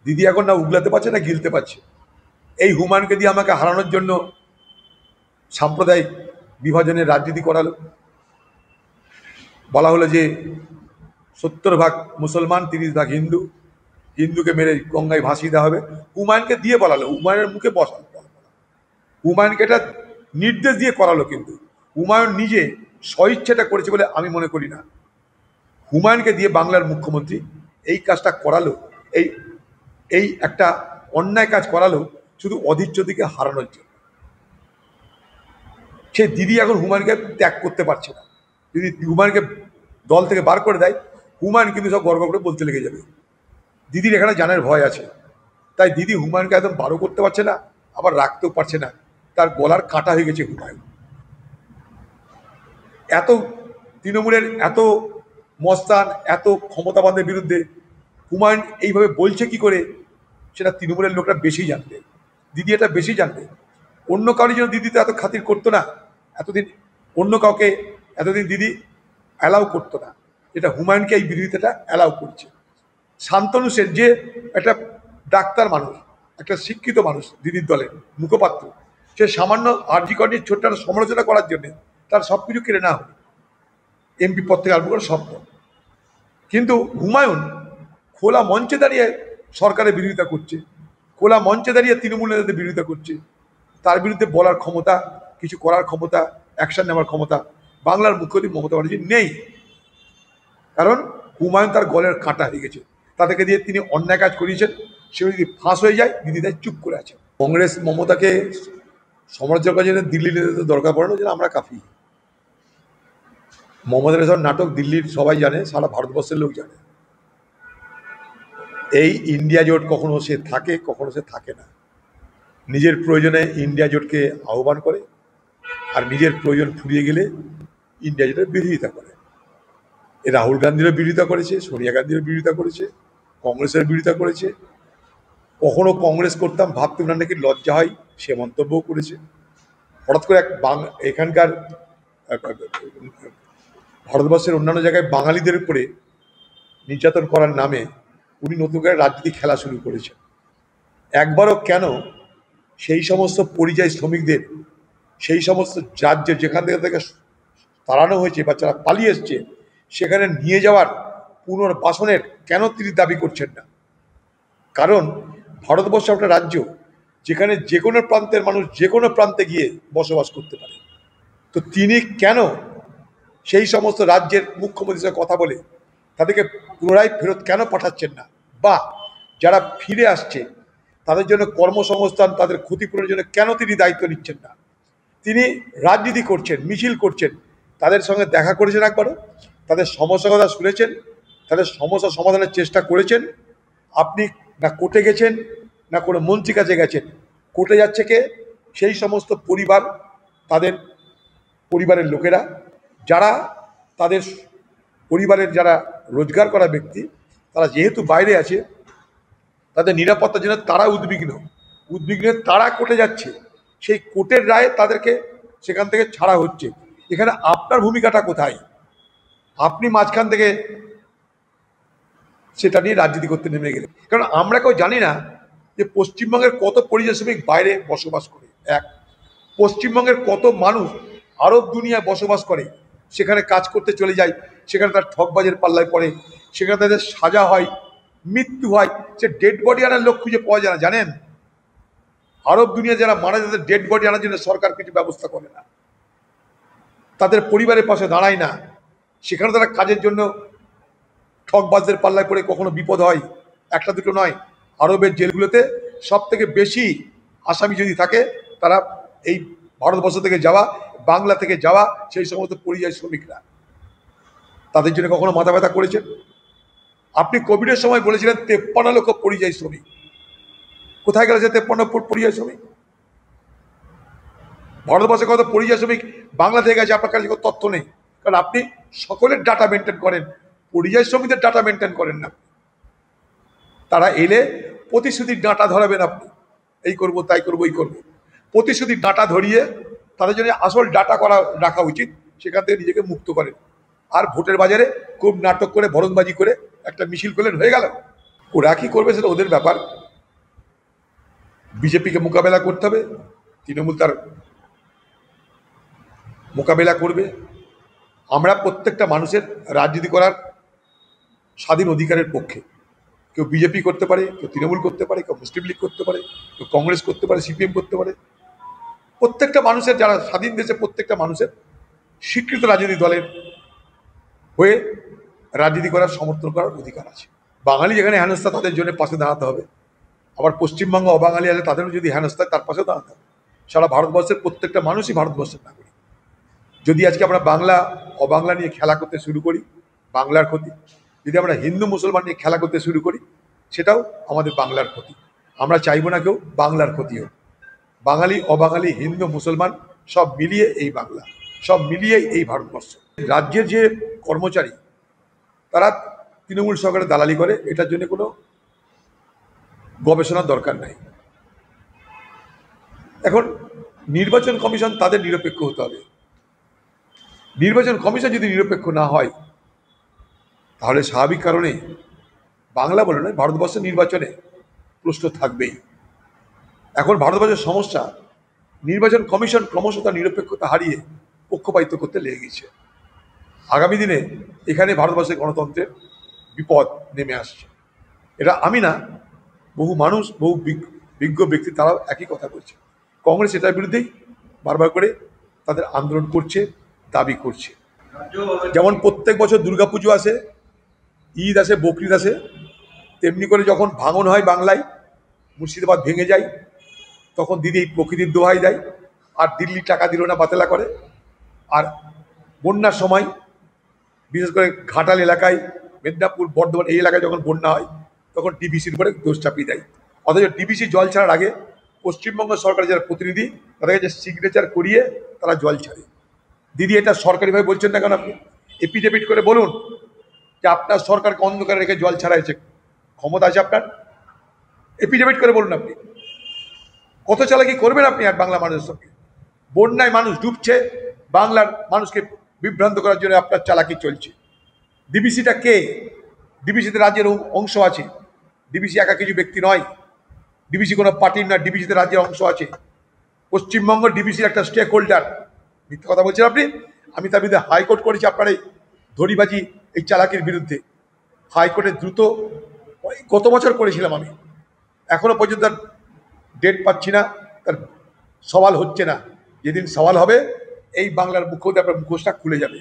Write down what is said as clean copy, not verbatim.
দিদি এখন না উগলাতে পারছে না গিলতে পারছে। এই হুমায়ুনকে দিয়ে আমাকে হারানোর জন্য সাম্প্রদায়িক বিভাজনের রাজনীতি করালো। বলা হলো যে 70 ভাগ মুসলমান 30 ভাগ হিন্দু, হিন্দুকে মেরে গঙ্গায় ভাসিয়ে দেওয়া হবে। হুমায়ুনকে দিয়ে বলালো, হুমায়ুনের মুখে বসালো, হুমায়ুনকে এটা নির্দেশ দিয়ে করালো। কিন্তু হুমায়ুন নিজে স্বইচ্ছাটা করেছে বলে আমি মনে করি না। হুমায়ুনকে দিয়ে বাংলার মুখ্যমন্ত্রী এই কাজটা করালো, এই এই একটা অন্যায় কাজ করালো শুধু অধীর চৌধুরীকে হারানোর জন্য। সে দিদি এখন হুমায়ুনকে ত্যাগ করতে পারছে না। যদি হুমায়ুনকে দল থেকে বার করে দেয়, হুমায়ুন কিন্তু সব গর্ব করে বলতে লেগে যাবে। দিদির এখানে জানের ভয় আছে, তাই দিদি হুমায়ুনকে একদম বারো করতে পারছে না, আবার রাখতেও পারছে না। তার গলার কাটা হয়ে গেছে হুমায়ুন। এত তৃণমূলের এত মস্তান, এত ক্ষমতাবানদের বিরুদ্ধে হুমায়ুন এইভাবে বলছে কি করে, সেটা তৃণমূলের লোকরা বেশি জানবে, দিদি এটা বেশি জানবে। অন্য কারোর জন্য দিদি তো এত খাতির করতো না এতদিন, অন্য কাউকে এতদিন দিদি অ্যালাউ করতো না, এটা হুমায়ুনকে এই বিরোধিতাটা অ্যালাউ করছে। শান্তনু সেন যে একটা ডাক্তার মানুষ, একটা শিক্ষিত মানুষ, দিদির দলের মুখপাত্র, সে সামান্য আরজি কর্মীর ছোট্ট একটা সমালোচনা করার জন্যে তার সব কিছু কেড়ে নেওয়া হবে, এমপি পদ থেকে আরম্ভ করে সব পদ। কিন্তু হুমায়ুন খোলা মঞ্চে দাঁড়িয়ে সরকারের বিরোধিতা করছে, খোলা মঞ্চে দাঁড়িয়ে তৃণমূল নেতাদের বিরোধিতা করছে। তার বিরুদ্ধে বলার ক্ষমতা, কিছু করার ক্ষমতা, অ্যাকশন নেওয়ার ক্ষমতা বাংলার মুখ্যমন্ত্রী মমতা ব্যানার্জি নেই। কারণ হুমায়ুন তার গলের কাঁটা হয়ে গেছে, তাদেরকে দিয়ে তিনি অন্যায় কাজ করিয়েছেন। সে যদি ফাঁস হয়ে যায়, দিদি তাই চুপ করে আছে। কংগ্রেস মমতাকে সমালোচনা করার জন্য দিল্লি নেতাদের দরকার পড়ে না, যেন আমরা কাফি। মমতার সব নাটক দিল্লির সবাই জানে, সারা ভারতবর্ষের লোক জানে। এই ইন্ডিয়া জোট কখনো সে থাকে, কখনো সে থাকে না। নিজের প্রয়োজনে ইন্ডিয়া জোটকে আহ্বান করে, আর নিজের প্রয়োজন ফুরিয়ে গেলে ইন্ডিয়া জোটের বিরোধিতা করে। এ রাহুল গান্ধীরও বিরোধিতা করেছে, সোনিয়া গান্ধীরও বিরোধিতা করেছে, কংগ্রেসের বিরোধিতা করেছে। কখনো কংগ্রেস করতাম ভাবতে না নাকি লজ্জা হয়, সে মন্তব্যও করেছে। হঠাৎ করে এখানকার ভারতবর্ষের অন্যান্য জায়গায় বাঙালিদের উপরে নির্যাতন করার নামে উনি নতুন করে রাজনীতি খেলা শুরু করেছেন। একবারও কেন সেই সমস্ত পরিযায়ী শ্রমিকদের, সেই সমস্ত রাজ্যে যেখান থেকে তাড়ানো হয়েছে বা যারা পালিয়ে এসছে, সেখানে নিয়ে যাওয়ার পুনর্বাসনের কেন তিনি দাবি করছেন না? কারণ ভারতবর্ষ একটা রাজ্য যেখানে যে কোনো প্রান্তের মানুষ যে কোনো প্রান্তে গিয়ে বসবাস করতে পারে। তো তিনি কেন সেই সমস্ত রাজ্যের মুখ্যমন্ত্রীর সাথে কথা বলে তাদেরকে পুনরায় ফেরত কেন পাঠাচ্ছেন না? বা যারা ফিরে আসছে তাদের জন্য কর্মসংস্থান, তাদের ক্ষতিপূরণের জন্য কেন তিনি দায়িত্ব নিচ্ছেন না? তিনি রাজনীতি করছেন, মিছিল করছেন, তাদের সঙ্গে দেখা করেছেন একবারও? তাদের সমস্যার কথা শুনেছেন? তাদের সমস্যা সমাধানের চেষ্টা করেছেন? আপনি না কোর্টে গেছেন, না কোনো মন্ত্রীর কাছে গেছেন। কোর্টে যাচ্ছে কে? সেই সমস্ত পরিবার, তাদের পরিবারের লোকেরা, যারা তাদের পরিবারের যারা রোজগার করা ব্যক্তি, তারা যেহেতু বাইরে আছে, তাদের নিরাপত্তার জন্য তারা উদ্বিগ্ন তারা কোর্টে যাচ্ছে। সেই কোর্টের রায়ে তাদেরকে সেখান থেকে ছাড়া হচ্ছে। এখানে আপনার ভূমিকাটা কোথায়? আপনি মাঝখান থেকে সেটা নিয়ে রাজনীতি করতে নেমে গেলেন। কারণ আমরা কেউ জানি না যে পশ্চিমবঙ্গের কত পরিযায়ী শ্রমিক বাইরে বসবাস করে। এক, পশ্চিমবঙ্গের কত মানুষ আরব দুনিয়ায় বসবাস করে, সেখানে কাজ করতে চলে যায়, সেখানে তার ঠকবাজের পাল্লায় পড়ে, সেখানে তাদের সাজা হয়, মৃত্যু হয়, সে ডেড বডি আনার লোক খুঁজে পাওয়া যায় না। জানেন, আরব দুনিয়া যারা মারা যায় তাদের ডেড বডি আনার জন্য সরকার কিছু ব্যবস্থা করে না, তাদের পরিবারের পাশে দাঁড়ায় না। সেখানে তারা কাজের জন্য ঠকবাজদের পাল্লায় পড়ে কখনো বিপদ হয়। একটা দুটো নয়, আরবের জেলগুলোতে সব থেকে বেশি আসামি যদি থাকে, তারা এই ভারতবর্ষ থেকে যাওয়া, বাংলা থেকে যাওয়া সেই সমস্ত পরিযায়ী শ্রমিকরা। তাদের জন্য কখনো মাথা ব্যথা করেছেন? আপনি কোভিডের সময় বলেছিলেন 53 লক্ষ পরিযায়ী শ্রমিক। কোথায় গেল সে 53 পরিযায়ী শ্রমিক? ভারতবর্ষে কত পরিযায়ী শ্রমিক বাংলা থেকে গেছে আপনার কাছে কোনো তথ্য নেই। কারণ আপনি সকলের ডাটা মেনটেন করেন, পরিযায়ী শ্রমিকদের ডাটা মেনটেন করেন না। তারা এলে প্রতিশ্রুতির ডাঁটা ধরাবেন আপনি, এই করব তাই করবো এই করবো। প্রতিশ্রুতির ডাঁটা ধরিয়ে তাদের জন্য আসল ডাটা রাখা উচিত, সেখান থেকে নিজেকে মুক্ত করেন। আর ভোটের বাজারে খুব নাটক করে ভরতবাজি করে একটা মিছিল করলেন, হয়ে গেল। ওরা কি করবে সেটা ওদের ব্যাপার। বিজেপিকে মোকাবেলা করতে হবে, তৃণমূল তার মোকাবেলা করবে। আমরা প্রত্যেকটা মানুষের রাজনীতি করার স্বাধীন অধিকারের পক্ষে। কেউ বিজেপি করতে পারে, কেউ তৃণমূল করতে পারে, কেউ মুসলিম লীগ করতে পারে, কেউ কংগ্রেস করতে পারে, সিপিএম করতে পারে। প্রত্যেকটা মানুষের, যারা স্বাধীন দেশে, প্রত্যেকটা মানুষের স্বীকৃত রাজনৈতিক দলের হয়ে রাজনীতি করার, সমর্থন করার অধিকার আছে। বাঙালি যেখানে হেনস্থা, তাদের জন্য পাশে দাঁড়াতে হবে। আবার পশ্চিমবঙ্গ অবাঙালি আছে, তাদেরও যদি হেনস্থা, তার পাশে দাঁড়াতে হবে। সারা ভারতবর্ষের প্রত্যেকটা মানুষই ভারতবর্ষের নাগরিক। যদি আজকে আমরা বাংলা অবাংলা নিয়ে খেলা করতে শুরু করি, বাংলার ক্ষতি। যদি আমরা হিন্দু মুসলমান নিয়ে খেলা করতে শুরু করি, সেটাও আমাদের বাংলার ক্ষতি। আমরা চাইবো না কেউ বাংলার ক্ষতি হোক। বাঙালি অবাঙালি হিন্দু মুসলমান সব মিলিয়ে এই বাংলা, সব মিলিয়ে এই ভারতবর্ষ। রাজ্যের যে কর্মচারী, তারা তৃণমূল সরকারের দালালি করে, এটার জন্য কোনো গবেষণার দরকার নাই। এখন নির্বাচন কমিশন তাদের নিরপেক্ষ হতে হবে। নির্বাচন কমিশন যদি নিরপেক্ষ না হয়, তাহলে স্বাভাবিক কারণে বাংলা বলে নয়, ভারতবর্ষের নির্বাচনে প্রশ্ন থাকবেই। এখন ভারতবর্ষের সমস্যা, নির্বাচন কমিশন ক্রমশ তার নিরপেক্ষতা হারিয়ে পক্ষপাতিত্ব করতে লেগে গেছে। আগামী দিনে এখানে ভারতবর্ষের গণতন্ত্রের বিপদ নেমে আসছে। এটা আমি না, বহু মানুষ, বহু বিজ্ঞ ব্যক্তি, তারাও একই কথা বলছে। কংগ্রেস এটার বিরুদ্ধেই বারবার করে তাদের আন্দোলন করছে, দাবি করছে। যেমন প্রত্যেক বছর দুর্গাপুজো আসে, ঈদ আসে, বকরিদ আসে, তেমনি করে যখন ভাঙন হয় বাংলায়, মুর্শিদাবাদ ভেঙে যায়, তখন দিদি এই প্রকৃতির দোহাই দেয়, আর দিল্লি টাকা দিল না, বাতেলা করে। আর বন্যার সময়, বিশেষ করে ঘাটাল এলাকায়, মেদিনীপুর, বর্ধমান এই এলাকায় যখন বন্যা হয়, তখন ডিবিসির উপরে দোষ চাপিয়ে দেয়। অথচ ডিবিসি জল ছাড়ার আগে পশ্চিমবঙ্গ সরকারের যারা প্রতিনিধি, তাদের কাছে সিগনেচার করিয়ে তারা জল ছাড়ে। দিদি, এটা সরকারিভাবে বলছেন না কেন? আপনি এপিডেভিট করে বলুন যে আপনার সরকারকে অন্ধকারে রেখে জল ছাড়াইছে, ক্ষমতা আছে আপনার, এপিডেভিট করে বলুন। আপনি কত চালাকি করবেন আপনি আর বাংলা মানুষের সঙ্গে? বন্যায় মানুষ ডুবছে, বাংলার মানুষকে বিভ্রান্ত করার জন্য আপনার চালাকি চলছে। ডিবিসিটা কে? ডিবিসিতে রাজ্যের অংশ আছে। ডিবিসি একা কিছু ব্যক্তি নয়, ডিবিসি কোনো পার্টির না, ডিবিসিতে রাজ্যের অংশ আছে। পশ্চিমবঙ্গ ডিবিসির একটা স্টেক হোল্ডার। মিথ্যে কথা বলছেন আপনি। আমি তার বিরুদ্ধে হাইকোর্ট করেছি আপনার এই ধরিবাজি, এই চালাকির বিরুদ্ধে। হাইকোর্টে দ্রুত গত বছর করেছিলাম আমি, এখনো পর্যন্ত তার ডেট পাচ্ছি না, তার সওয়াল হচ্ছে না। যেদিন সওয়াল হবে, এই বাংলার মুখ্যমন্ত্রী আপনার মুখোশটা খুলে যাবে।